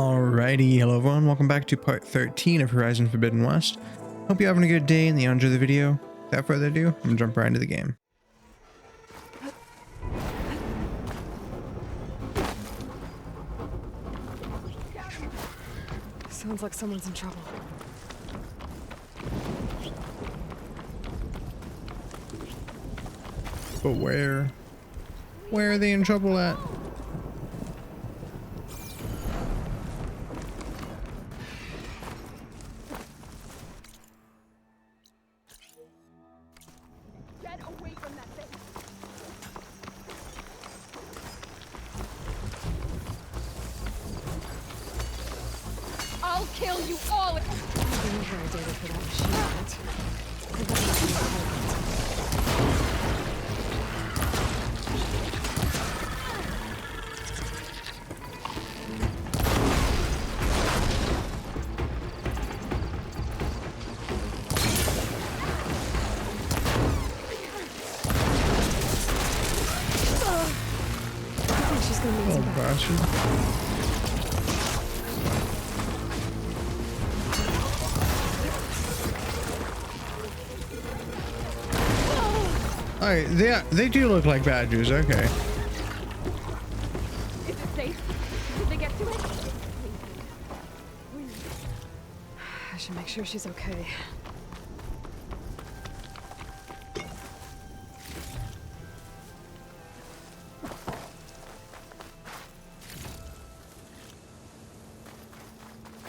Alrighty, hello everyone, welcome back to part 13 of Horizon Forbidden West. Hope you're having a good day and you enjoy the video. Without further ado, I'm gonna jump right into the game. Sounds like someone's in trouble. But where? Where are they in trouble at? Get away from that thing! I'll kill you all if I didn't have data for that machine yet. I bet it's in the pilot. I think she's gonna need some Oh, backup. bastard. Alright, they do look like badgers, okay. Is it safe? Did they get to it? I should make sure she's okay.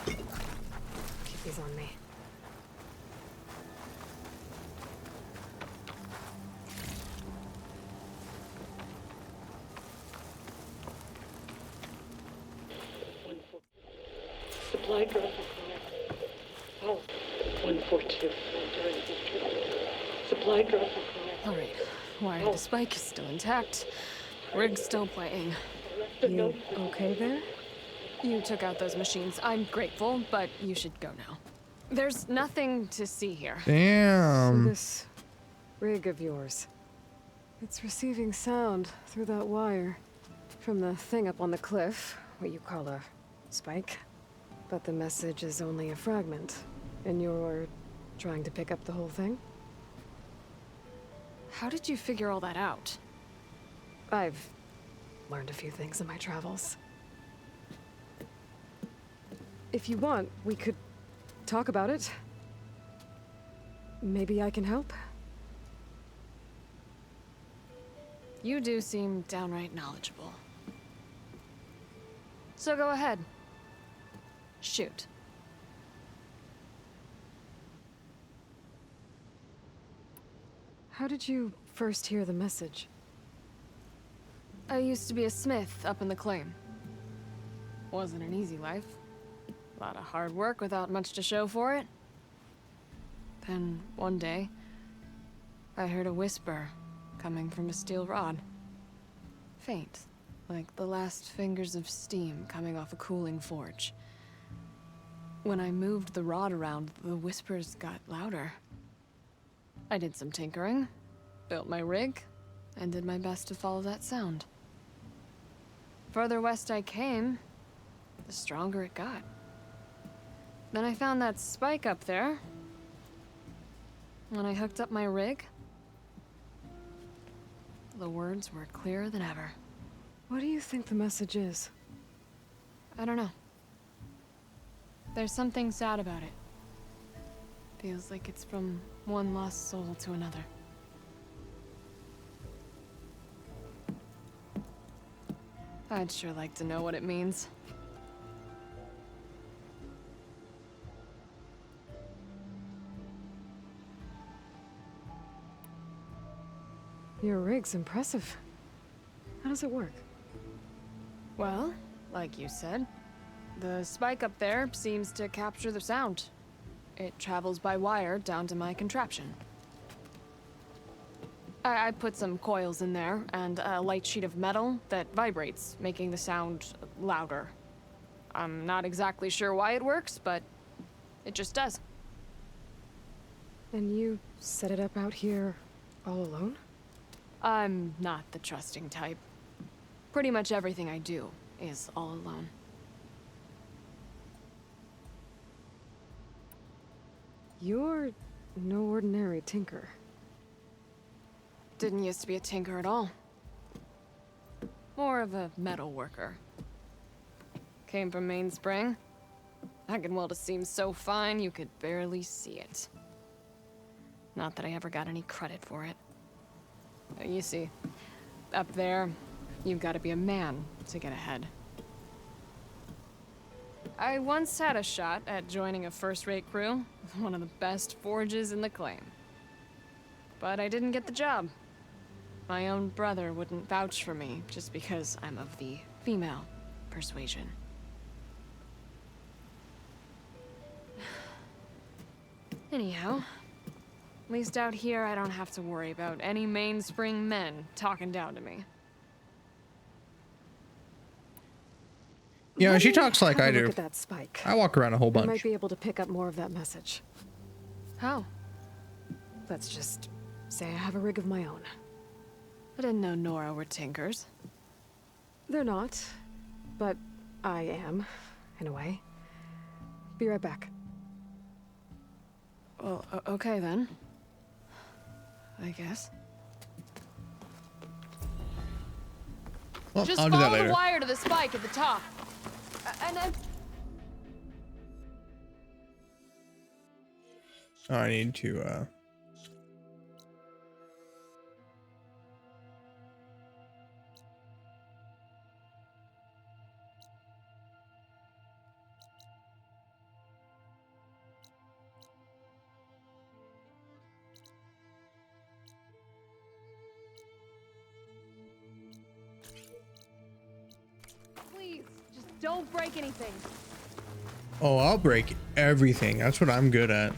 Keep these on me. Supply graphical. Oh, 142. Supply graphical. Alright, wire to spike is still intact. Rig's still playing. You okay there? You took out those machines. I'm grateful, but you should go now. There's nothing to see here. Damn. This rig of yours. It's receiving sound through that wire. From the thing up on the cliff, what you call a spike. But the message is only a fragment. And you're trying to pick up the whole thing? How did you figure all that out? I've learned a few things in my travels. If you want, we could talk about it. Maybe I can help? You do seem downright knowledgeable. So go ahead. Shoot. How did you first hear the message? I used to be a smith up in the claim. Wasn't an easy life. A lot of hard work without much to show for it. Then, one day, I heard a whisper coming from a steel rod. Faint, like the last fingers of steam coming off a cooling forge. When I moved the rod around, the whispers got louder. I did some tinkering, built my rig, and did my best to follow that sound. Further west I came, the stronger it got. Then I found that spike up there. When I hooked up my rig, the words were clearer than ever. What do you think the message is? I don't know. There's something sad about it. Feels like it's from one lost soul to another. I'd sure like to know what it means. Your rig's impressive. How does it work? Well, like you said, the spike up there seems to capture the sound. It travels by wire down to my contraption. I put some coils in there and a light sheet of metal that vibrates, making the sound louder. I'm not exactly sure why it works, but it just does. And you set it up out here all alone? I'm not the trusting type. Pretty much everything I do is all alone. You're no ordinary tinker. Didn't used to be a tinker at all. More of a metal worker. Came from Mainspring. I can weld a seam so fine you could barely see it. Not that I ever got any credit for it. You see, up there, you've got to be a man to get ahead. I once had a shot at joining a first-rate crew with one of the best forges in the claim. But I didn't get the job. My own brother wouldn't vouch for me just because I'm of the female persuasion. Anyhow, at least out here I don't have to worry about any Mainspring men talking down to me. You know, Let she me talks like have I a look do. at that spike. I walk around a whole I might bunch. be able to pick up more of that message. How? Let's just say I have a rig of my own. I didn't know Nora were tinkers. They're not, but I am, in a way. Be right back. Well, okay then. I guess. Well, Just I'll do that follow later. the wire to the spike at the top. And then... Oh, I need to, Please, just don't break anything. Oh, I'll break everything. That's what I'm good at.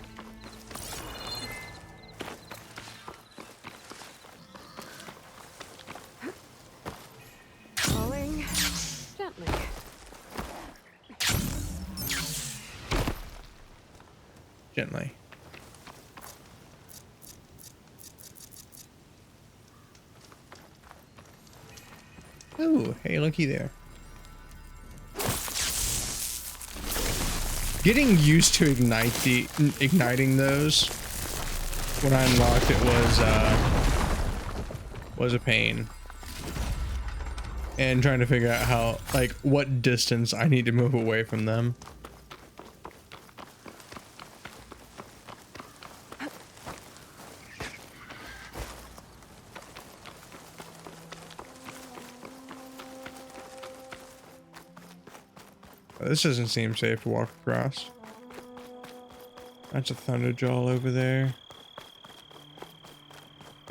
Falling gently. Gently. Ooh, hey, looky there. Getting used to igniting those when I unlocked it was a pain. And trying to figure out how, like, what distance I need to move away from them. This doesn't seem safe to walk across. That's a thunderjaw over there.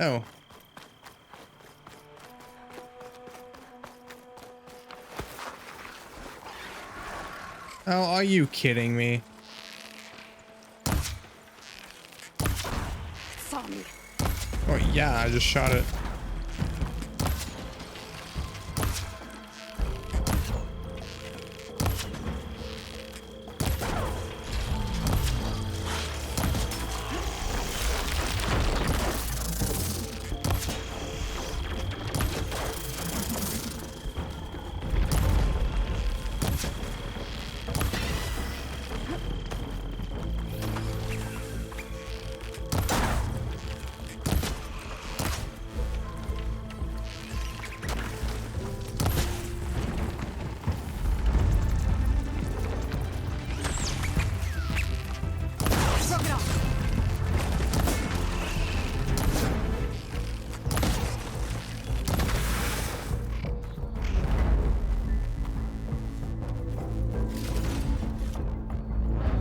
Oh. Oh, are you kidding me? Saw me. Oh yeah, I just shot it.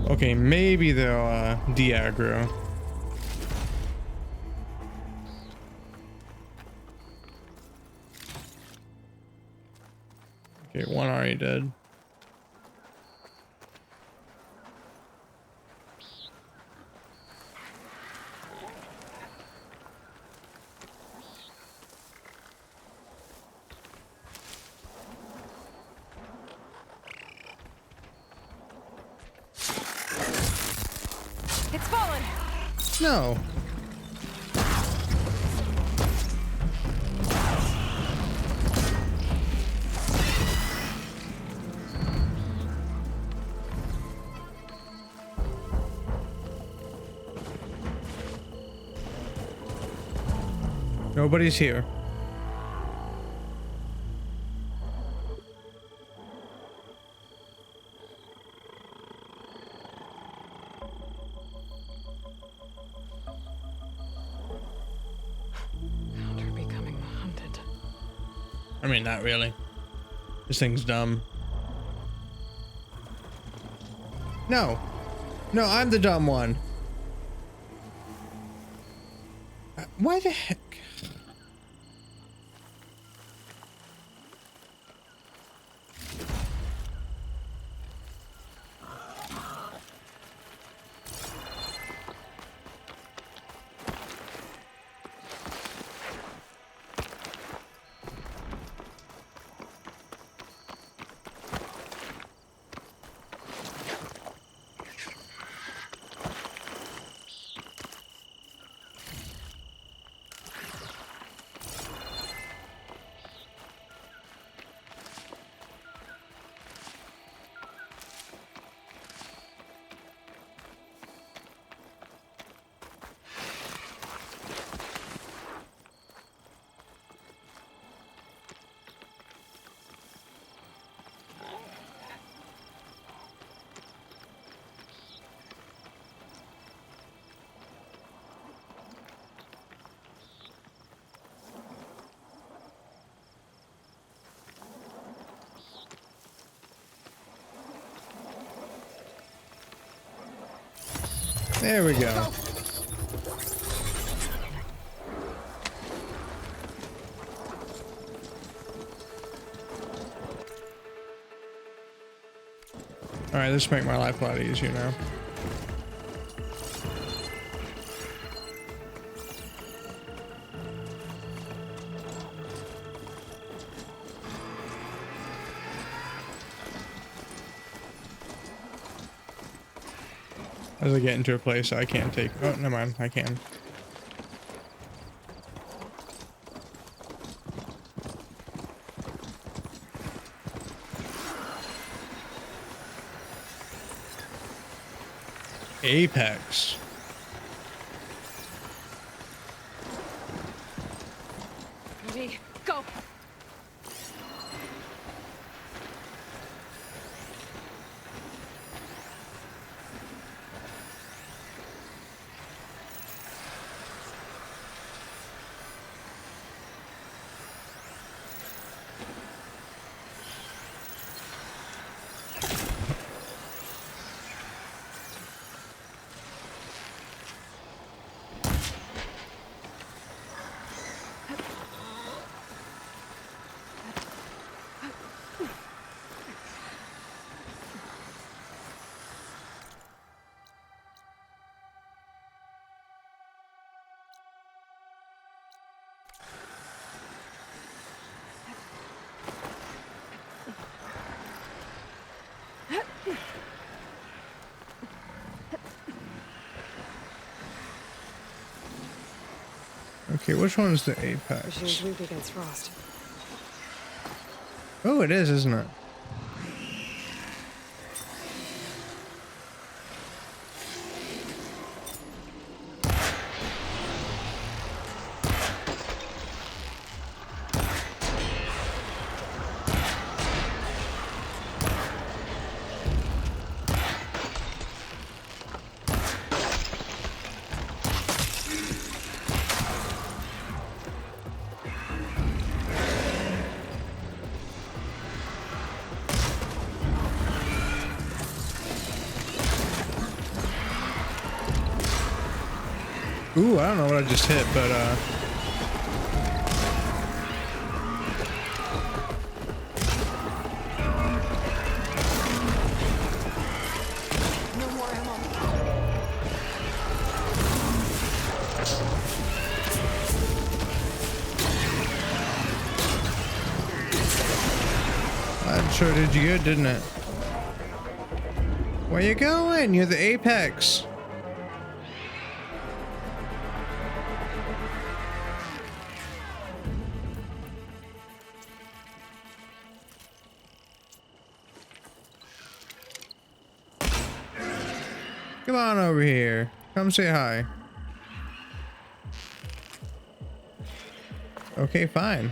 Okay, maybe they'll de-aggro. Okay, one already dead. It's fallen! No. Nobody's here. Found her becoming hunted. I mean, not really. This thing's dumb. No. No, I'm the dumb one. Why the heck? There we go. Alright, this make my life a lot easier now. As I get into a place I can't take. Oh, never mind. I can. Apex. Ready, go! Okay, which one is the apex? Machine's weak against frost. Oh, it is, isn't it? Ooh, I don't know what I just hit, but No more ammo. that sure did you good, didn't it? Where you going? You're the apex. Come on over here. Come say hi. Okay, fine.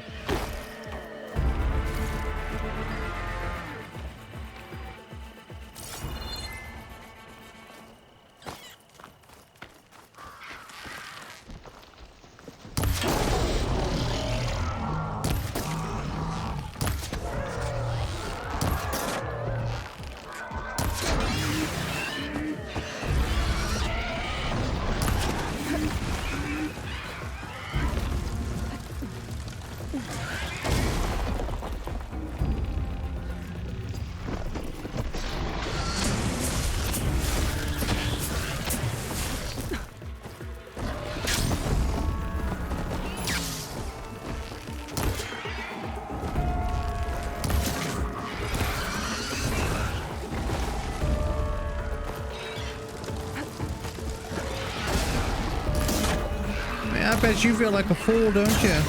Man, I bet you feel like a fool, don't you?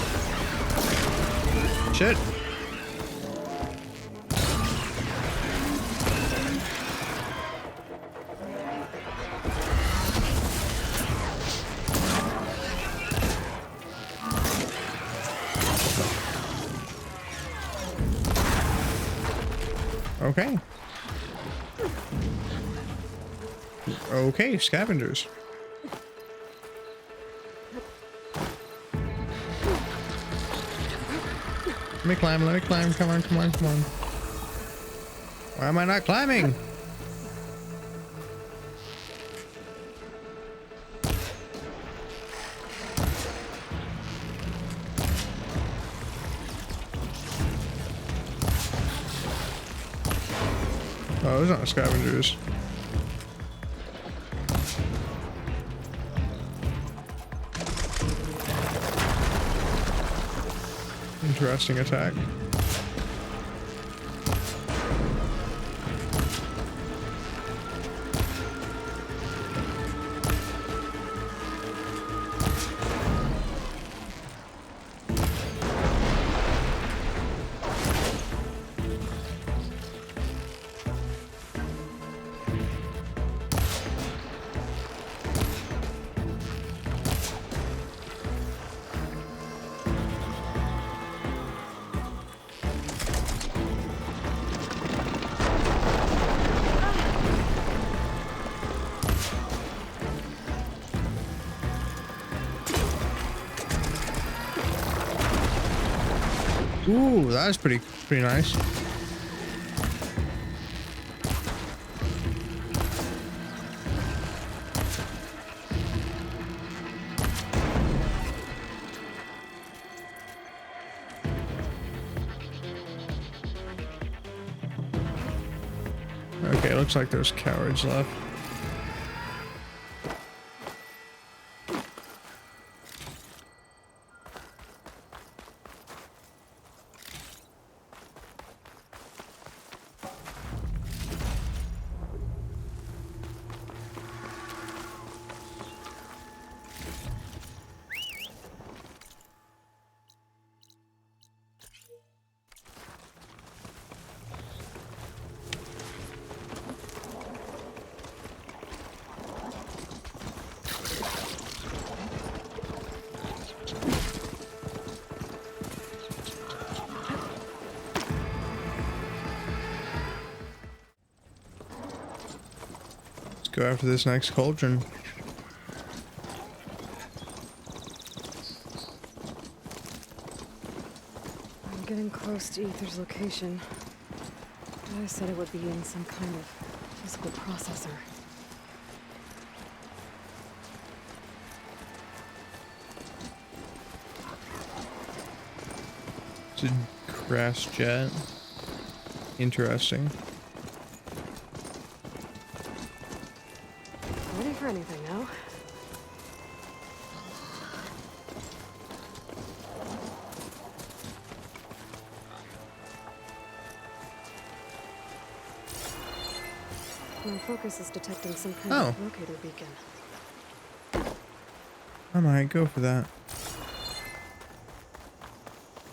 Shit. Okay. Okay, scavengers. Let me climb, let me climb. Come on, come on, come on. Why am I not climbing? Oh, those aren't scavengers. Interesting attack. Ooh, that was pretty nice. Okay, looks like there's cowards left. Go after this next cauldron. I'm getting close to Ether's location. I said it would be in some kind of physical processor. It's a crash jet. Interesting. Ready for anything now? My focus is detecting some kind of locator beacon. I might go for that.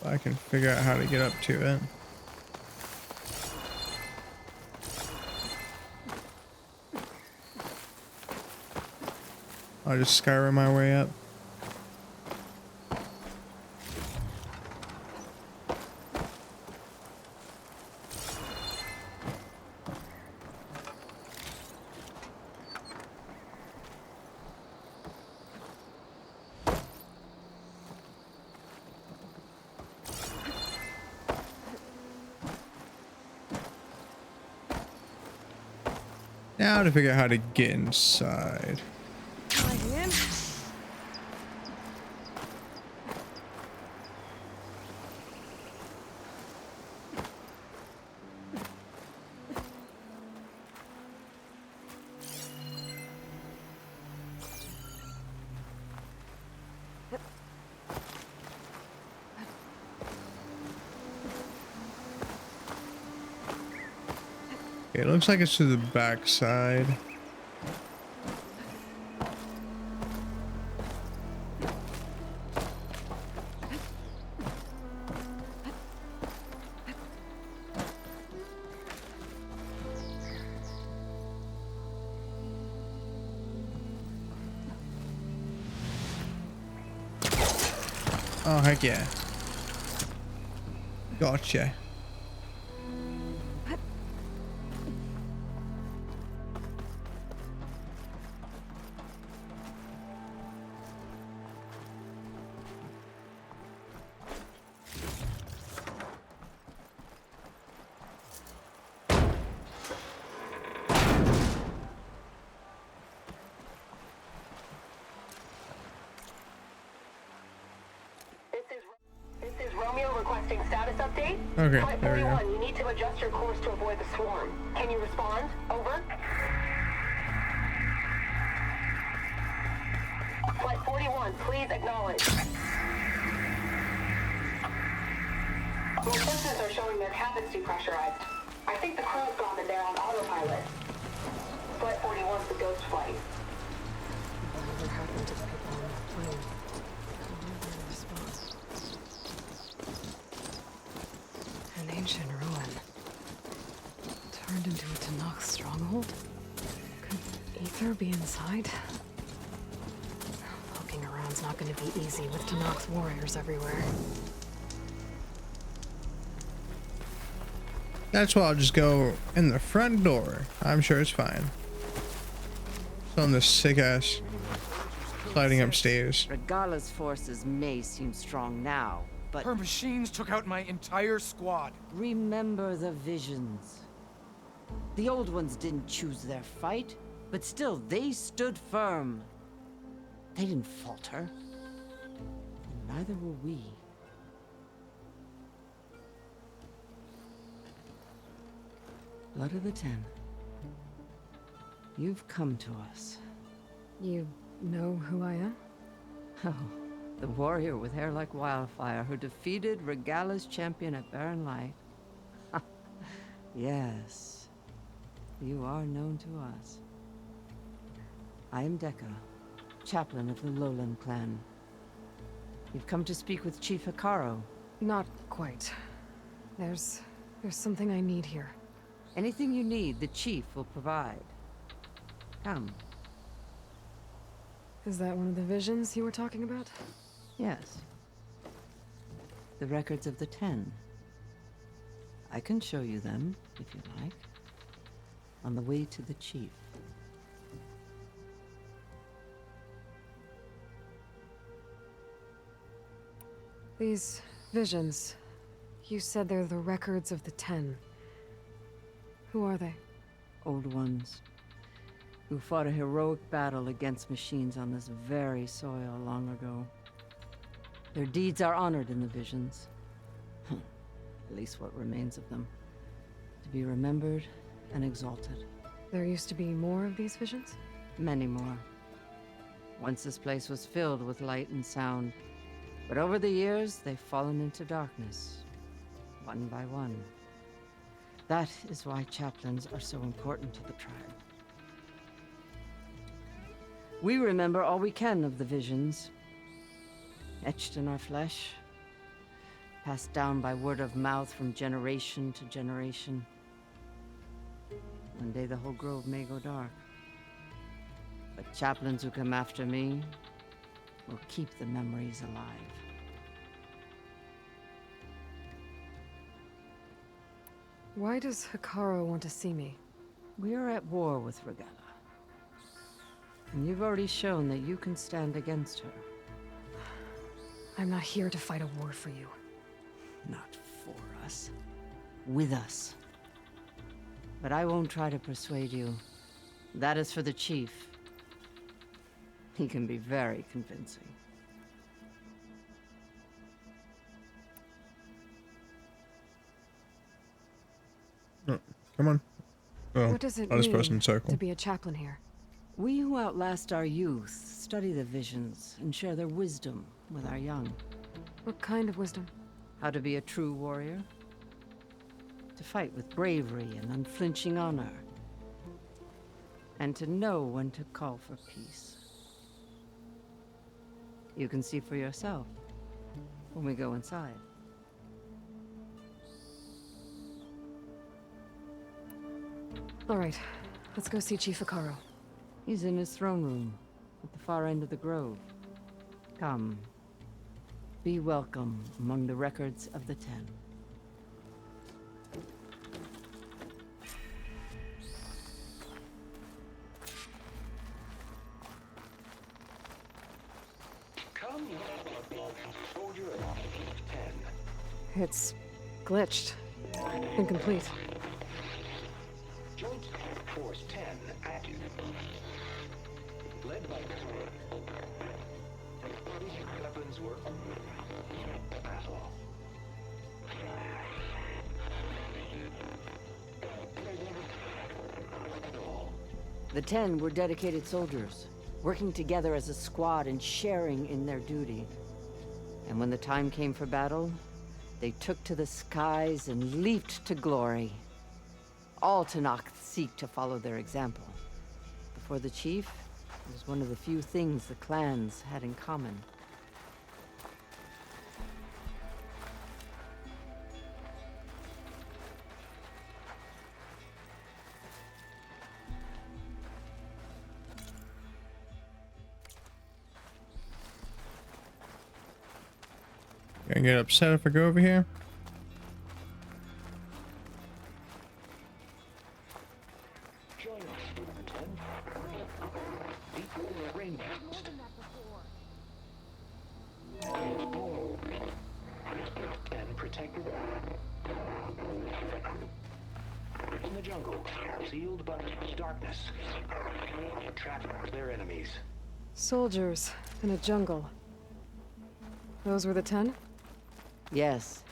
I can figure out how to get up to it. I'll just Skyrim my way up. Now to figure out how to get inside. Sliding in. Okay, it looks like it's to the back side. Oh, heck yeah. Gotcha. This is Romeo requesting status update. Okay, Flight there we go. 41, you need to adjust your course to avoid the swarm. Can you respond? Over. Flight 41, please acknowledge. Your sensors are showing their cabins depressurized. I think the crew's gone and they're on autopilot. Flight 41's the ghost flight. Whatever happened to the people on that plane? Never respond. An ancient ruin. Turned into a Tanakh stronghold? Could Ether be inside? Poking around's not gonna be easy with Tanakh's warriors everywhere. That's why I'll just go in the front door. I'm sure it's fine. Still on this sick ass sliding upstairs. Regala's forces may seem strong now, but Her machines took out my entire squad. remember the visions. The old ones didn't choose their fight, but still they stood firm. They didn't falter. And neither will we. Blood of the Ten. You've come to us. You know who I am? Oh, the warrior with hair like wildfire who defeated Regala's champion at Barren Light. Yes, you are known to us. I am Dekka, chaplain of the Lowland clan. You've come to speak with Chief Hikaro. Not quite. There's something I need here. Anything you need, the chief will provide. Come. Is that one of the visions you were talking about? Yes. The records of the Ten. I can show you them, if you like. On the way to the chief. These visions. You said they're the records of the Ten. Who are they? Old ones. Who fought a heroic battle against machines on this very soil long ago. Their deeds are honored in the visions. At least what remains of them. To be remembered and exalted. There used to be more of these visions? Many more. Once this place was filled with light and sound. But over the years, they've fallen into darkness. One by one. That is why chaplains are so important to the tribe. We remember all we can of the visions. Etched in our flesh. Passed down by word of mouth from generation to generation. One day the whole grove may go dark. But chaplains who come after me will keep the memories alive. Why does Hikaro want to see me? We are at war with Regala. And you've already shown that you can stand against her. I'm not here to fight a war for you. Not for us. With us. But I won't try to persuade you. That is for the chief. He can be very convincing. Oh, come on. Oh, What does it I was supposed mean in circle. to be a chaplain here? We who outlast our youth study the visions and share their wisdom with our young. What kind of wisdom? How to be a true warrior. To fight with bravery and unflinching honor. And to know when to call for peace. You can see for yourself when we go inside. All right, let's go see Chief Akaro. He's in his throne room at the far end of the grove. Come. Be welcome among the records of the Ten. It's glitched. Incomplete. Joint Force 10 active. Led by weapons were battle. The Ten were dedicated soldiers, working together as a squad and sharing in their duty. And when the time came for battle, they took to the skies and leaped to glory. All Tenakth seek to follow their example. Before the chief, it was one of the few things the clans had in common. Gonna get upset if I go over here. Join us, 10. Equal range. And protected. In the jungle, sealed by darkness. Trapped their enemies. Soldiers in a jungle. Those were the 10? Yes,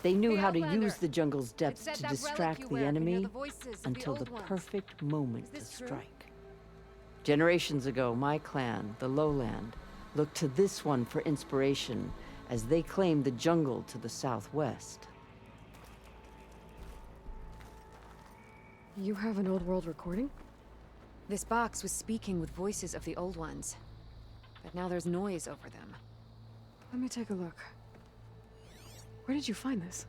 they knew Hey, how to Outlander. use the jungle's It depths said to that relic distract you the wear can hear enemy the voices of the until the old ones. perfect moment to Is this true? strike. Generations ago, my clan, the Lowland, looked to this one for inspiration as they claimed the jungle to the southwest. You have an old world recording? This box was speaking with voices of the old ones. But now there's noise over them. Let me take a look. Where did you find this?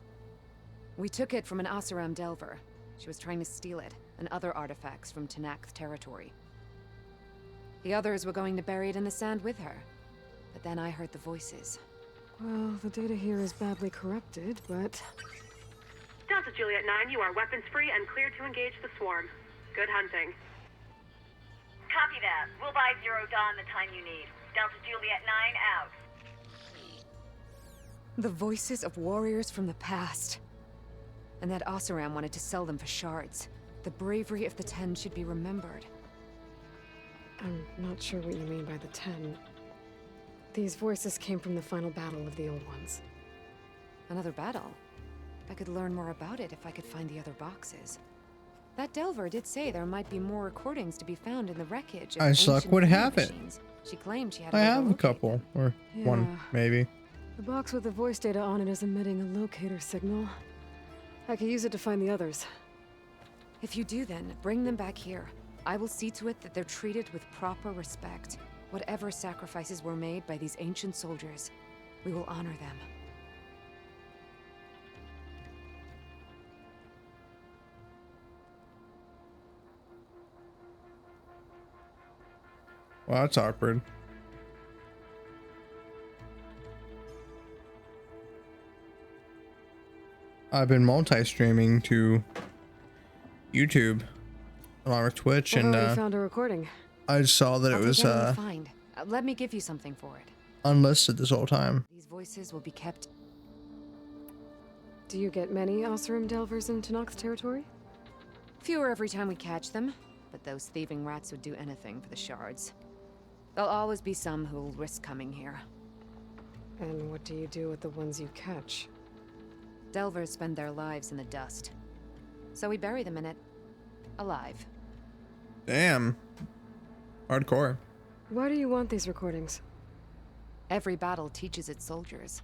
We took it from an Oseram Delver. She was trying to steal it, and other artifacts from Tenakth territory. The others were going to bury it in the sand with her. But then I heard the voices. Well, the data here is badly corrupted, but... Delta Juliet 9, you are weapons free and cleared to engage the swarm. Good hunting. Copy that. We'll buy Zero Dawn the time you need. Delta Juliet 9 out. The voices of warriors from the past. And that Oseram wanted to sell them for shards. The bravery of the 10 should be remembered. I'm not sure what you mean by the 10. These voices came from the final battle of the Old Ones. Another battle? I could learn more about it if I could find the other boxes. That Delver did say there might be more recordings to be found in the wreckage of I suck ancient would field have it. machines. She claimed she had I to have a locate couple, them. or one, Yeah. maybe. The box with the voice data on it is emitting a locator signal. I could use it to find the others. If you do then, bring them back here. I will see to it that they're treated with proper respect. Whatever sacrifices were made by these ancient soldiers, we will honor them. Well, that's awkward. I've been multi-streaming to YouTube along with Twitch, I've and already found a recording. I just saw that I'll it was take anything you find. Let me give you something for it. unlisted this whole time. These voices will be kept. Do you get many Oseram Delvers in Tenakth territory? Fewer every time we catch them. but those thieving rats would do anything for the shards. There'll always be some who'll risk coming here. And what do you do with the ones you catch? Delvers spend their lives in the dust. So we bury them in it, alive. Damn. Hardcore. Why do you want these recordings? Every battle teaches its soldiers.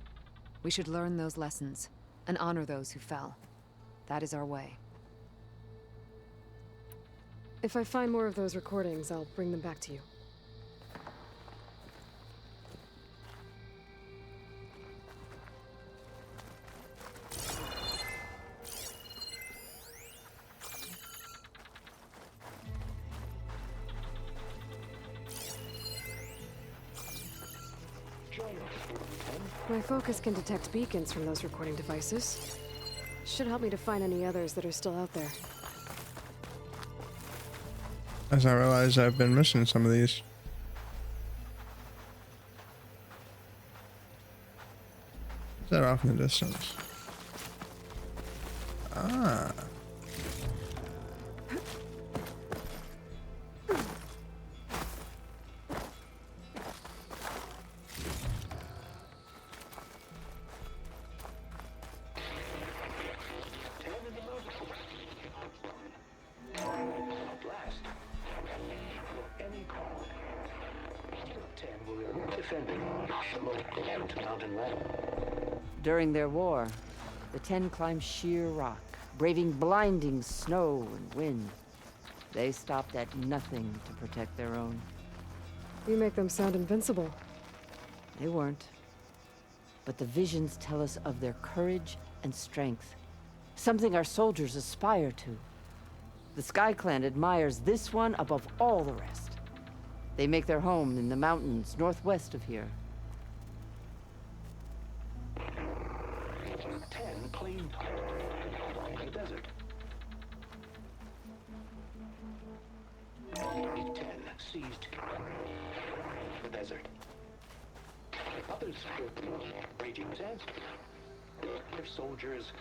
We should learn those lessons and honor those who fell. That is our way. If I find more of those recordings, I'll bring them back to you. My focus can detect beacons from those recording devices. Should help me to find any others that are still out there. As I realize I've been missing some of these. Is that off in the distance? Ah. During their war, the 10 climbed sheer rock, braving blinding snow and wind. They stopped at nothing to protect their own. You make them sound invincible. They weren't. But the visions tell us of their courage and strength, something our soldiers aspire to. The Sky Clan admires this one above all the rest. They make their home in the mountains northwest of here. 10 claimed the desert. 10 seized the desert. Others raging sands. Their soldiers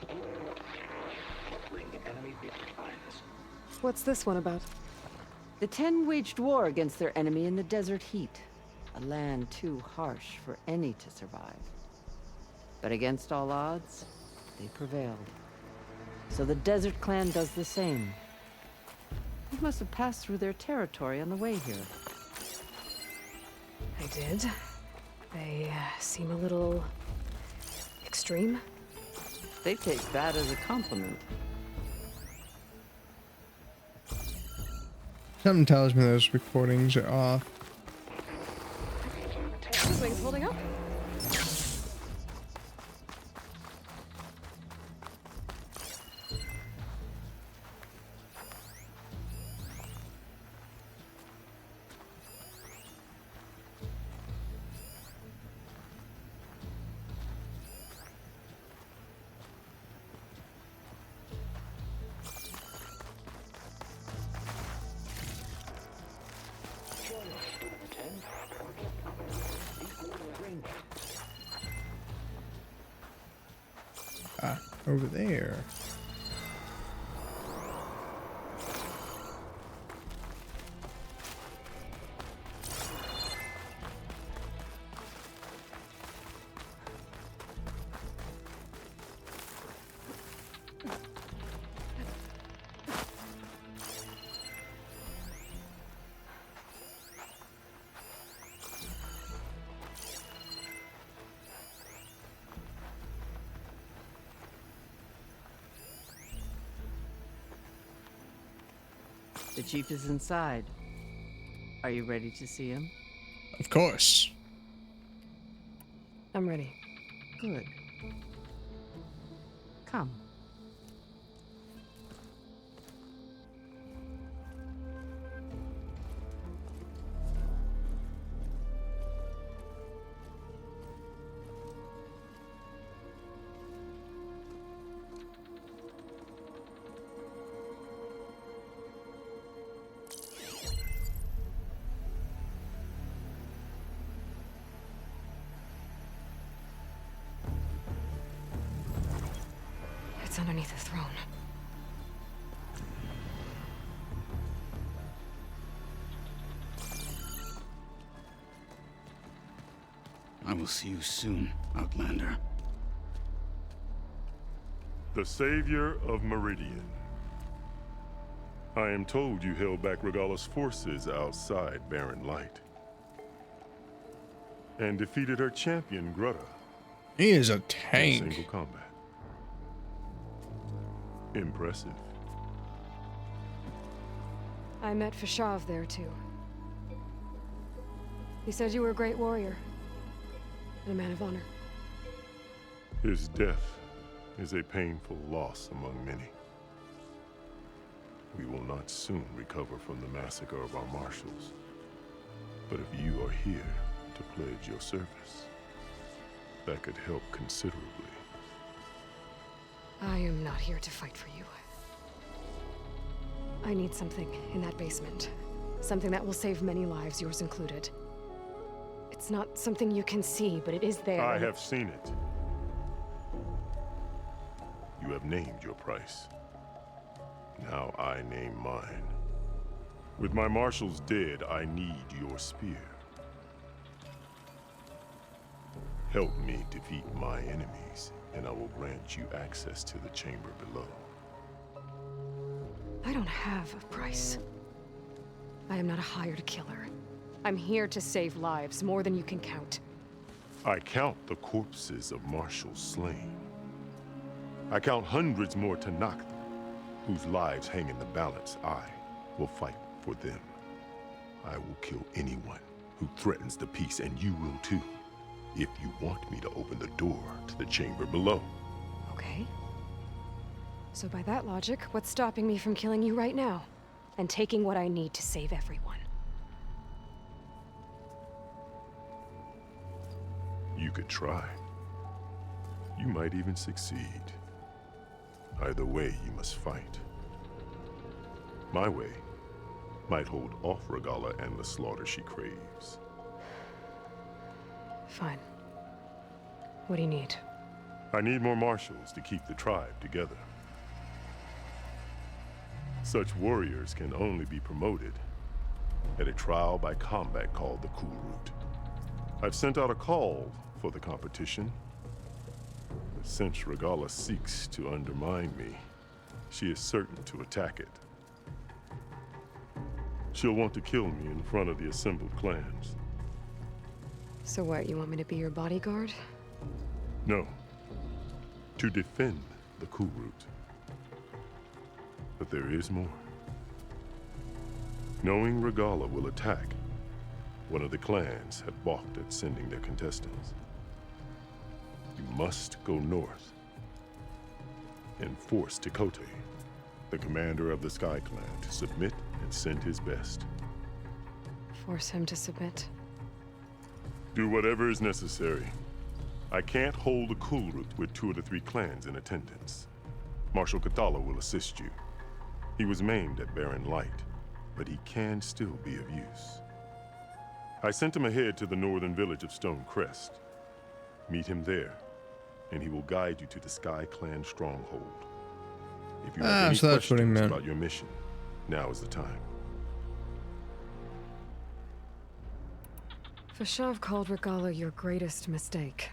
battling enemy lines. What's this one about? The 10 waged war against their enemy in the desert heat, a land too harsh for any to survive. But against all odds, they prevailed. So the Desert Clan does the same. You must have passed through their territory on the way here. I did. They seem a little extreme. They take that as a compliment. Something tells me those recordings are off. This wing's holding up. Ah, over there. The chief is inside. Are you ready to see him? Of course. I'm ready. Good. Come. It's underneath the throne. I will see you soon, Outlander. The savior of Meridian. I am told you held back Regalla's forces outside Barren Light. And defeated her champion, Grutta. He is a In tank. single combat. Impressive. I met Fashav there too. He said you were a great warrior. And a man of honor. His death is a painful loss among many. We will not soon recover from the massacre of our marshals. But if you are here to pledge your service, that could help considerably. I am not here to fight for you. I need something in that basement. Something that will save many lives, yours included. It's not something you can see, but it is there. I have seen it. You have named your price. Now I name mine. With my marshals dead, I need your spear. Help me defeat my enemies, and I will grant you access to the chamber below. I don't have a price. I am not a hired killer. I'm here to save lives, more than you can count. I count the corpses of marshals slain. I count hundreds more Tanakh, whose lives hang in the balance. I will fight for them. I will kill anyone who threatens the peace, and you will too, if you want me to open the door to the chamber below. Okay. So by that logic, what's stopping me from killing you right now? And taking what I need to save everyone? You could try. You might even succeed. Either way, you must fight. My way might hold off Regalla and the slaughter she craves. Fine. What do you need? I need more marshals to keep the tribe together. Such warriors can only be promoted at a trial by combat called the Cool Route. I've sent out a call for the competition. But since Regalla seeks to undermine me, she is certain to attack it. She'll want to kill me in front of the assembled clans. So what, you want me to be your bodyguard? No. To defend the Cool Route. But there is more. Knowing Regalla will attack, one of the clans had balked at sending their contestants. You must go north and force Tekote, the commander of the Sky Clan, to submit and send his best. Force him to submit? Do whatever is necessary. I can't hold a Cool Route with 2 of the 3 clans in attendance. Marshal Kathala will assist you. He was maimed at Barren Light, but he can still be of use. I sent him ahead to the northern village of Stone Crest. Meet him there, and he will guide you to the Sky Clan stronghold. If you have any so that's what he questions meant. about your mission, now is the time. Fashav called Regalla your greatest mistake.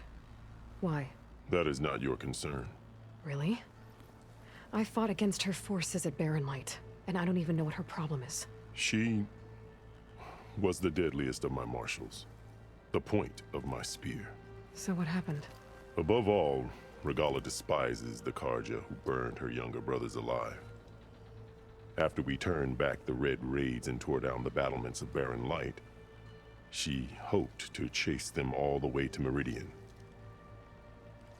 Why? That is not your concern. Really? I fought against her forces at Barren Light, and I don't even know what her problem is. She was the deadliest of my marshals, the point of my spear. So what happened? Above all, Regalla despises the Karja who burned her younger brothers alive. After we turned back the Red Raids and tore down the battlements of Barren Light, she hoped to chase them all the way to Meridian.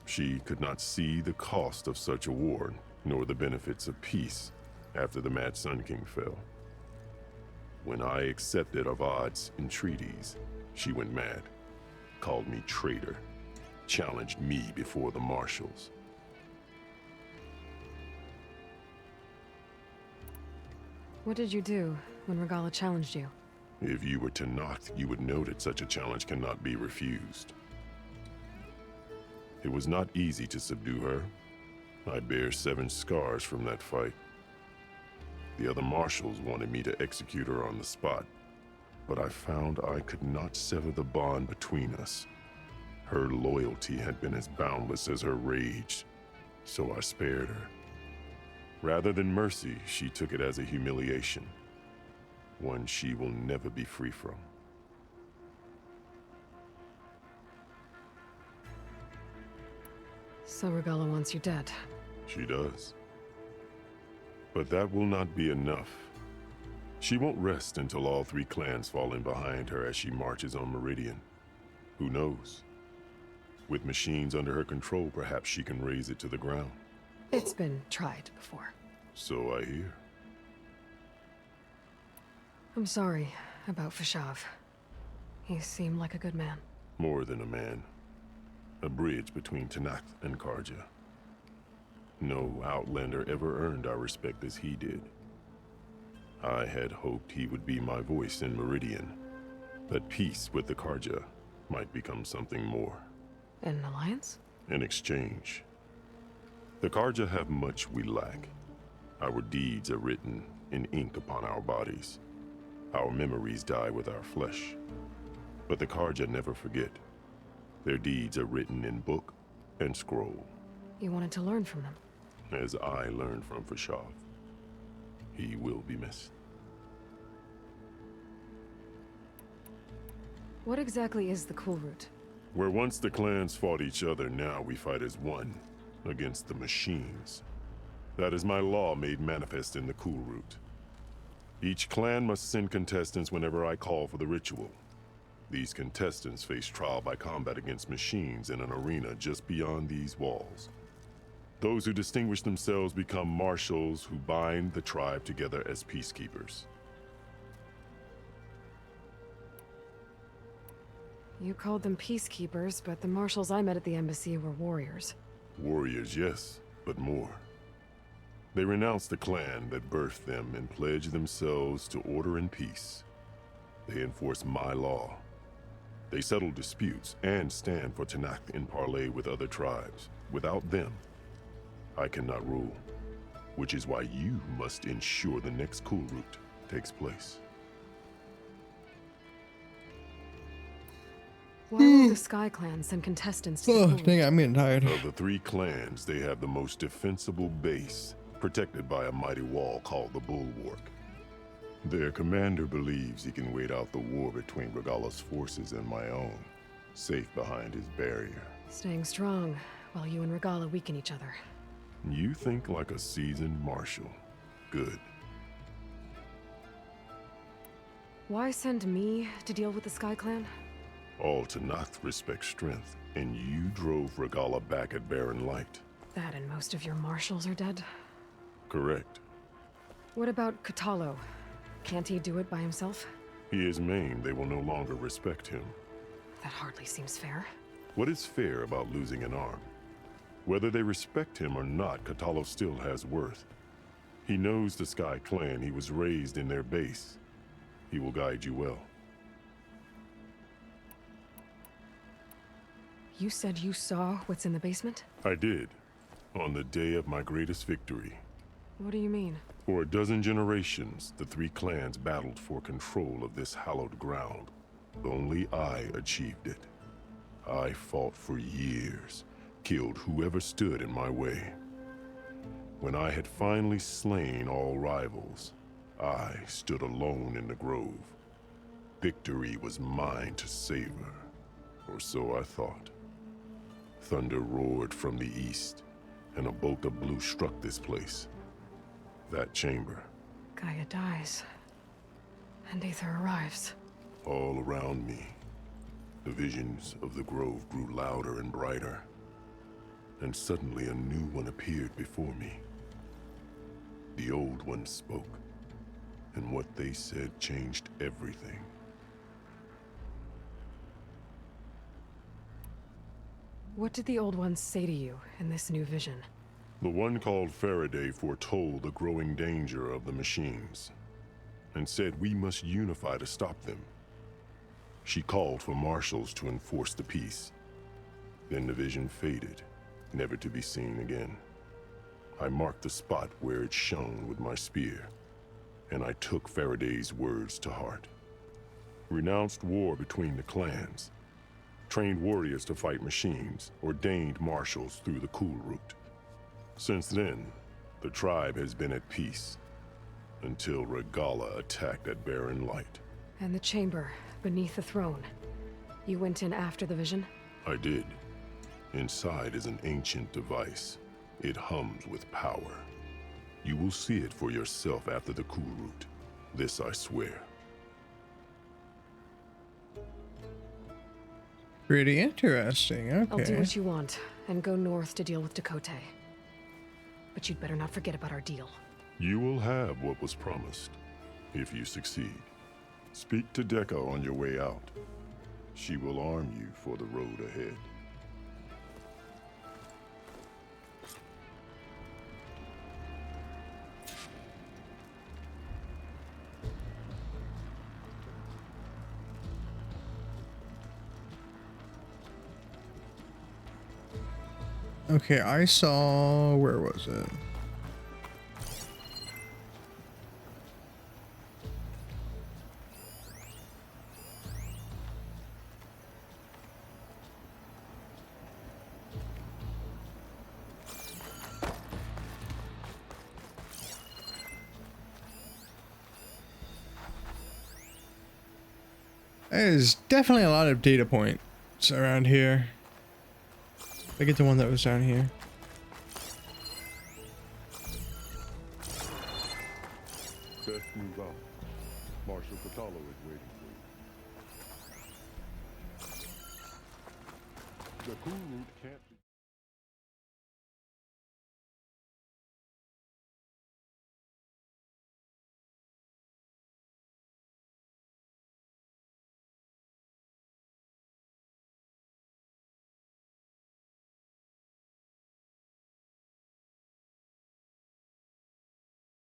She could not see the cost of such a war, nor the benefits of peace after the Mad Sun King fell. When I accepted Avad's entreaties, she went mad, called me traitor, challenged me before the marshals. What did you do when Regalla challenged you? If you were Tanakh, you would know that such a challenge cannot be refused. It was not easy to subdue her. I bear 7 scars from that fight. The other marshals wanted me to execute her on the spot, but I found I could not sever the bond between us. Her loyalty had been as boundless as her rage, so I spared her. Rather than mercy, she took it as a humiliation, one she will never be free from. So Regala wants you dead. She does. But that will not be enough. She won't rest until all 3 clans fall in behind her as she marches on Meridian. Who knows? With machines under her control, perhaps she can raise it to the ground. It's been tried before. So I hear. I'm sorry about Fashav. He seemed like a good man. More than a man. A bridge between Tanakh and Karja. No Outlander ever earned our respect as he did. I had hoped he would be my voice in Meridian, that peace with the Karja might become something more. An alliance? In exchange. The Karja have much we lack. Our deeds are written in ink upon our bodies. Our memories die with our flesh. But the Karja never forget. Their deeds are written in book and scroll. You wanted to learn from them? As I learned from Fashav. He will be missed. What exactly is the Cool Route? Where once the clans fought each other, now we fight as one, against the machines. That is my law made manifest in the Cool Route. Each clan must send contestants whenever I call for the ritual. These contestants face trial by combat against machines in an arena just beyond these walls. Those who distinguish themselves become marshals who bind the tribe together as peacekeepers. You called them peacekeepers, but the marshals I met at the embassy were warriors. Warriors, yes, but more. They renounce the clan that birthed them and pledge themselves to order and peace. They enforce my law. They settle disputes and stand for Tanakh in parley with other tribes. Without them, I cannot rule, which is why you must ensure the next Cool Route takes place. Why will the Sky Clan send contestants to the Oh, Cool Route? dang it, I'm getting tired. Of the 3 clans, they have the most defensible base, protected by a mighty wall called the Bulwark. Their commander believes he can wait out the war between Regala's forces and my own, safe behind his barrier. Staying strong, while you and Regala weaken each other. You think like a seasoned marshal. Good. Why send me to deal with the Sky Clan? All Tanakh respect strength, and you drove Regala back at Barren Light. That and most of your marshals are dead? Correct. What about Katalo? Can't he do it by himself? He is maimed. They will no longer respect him. That hardly seems fair. What is fair about losing an arm? Whether they respect him or not, Katalo still has worth. He knows the Sky Clan. He was raised in their base. He will guide you well. You said you saw what's in the basement? I did, on the day of my greatest victory. What do you mean? For a dozen generations, the 3 clans battled for control of this hallowed ground. Only I achieved it. I fought for years, killed whoever stood in my way. When I had finally slain all rivals, I stood alone in the grove. Victory was mine to savor, or so I thought. Thunder roared from the east, and a bolt of blue struck this place. That chamber. Gaia dies. And Aether arrives. All around me, the visions of the grove grew louder and brighter. And suddenly a new one appeared before me. The old one spoke, and what they said changed everything. What did the old ones say to you in this new vision? The one called Faraday foretold the growing danger of the machines, and said we must unify to stop them. She called for marshals to enforce the peace. Then the vision faded, never to be seen again. I marked the spot where it shone with my spear, and I took Faraday's words to heart. Renounced war between the clans, trained warriors to fight machines, ordained marshals through the cool route. Since then, the tribe has been at peace, until Regala attacked at Barren Light. And the chamber, beneath the throne. You went in after the vision? I did. Inside is an ancient device. It hums with power. You will see it for yourself after the cool route. This I swear. Pretty interesting, okay. I'll do what you want, and go north to deal with Dakota. But you'd better not forget about our deal. You will have what was promised, if you succeed. Speak to Dekka on your way out. She will arm you for the road ahead. Okay, I saw... where was it? There's definitely a lot of data points around here. I get the one that was down here. Best move out. Marshal Catalo is waiting for you. The cool route can't be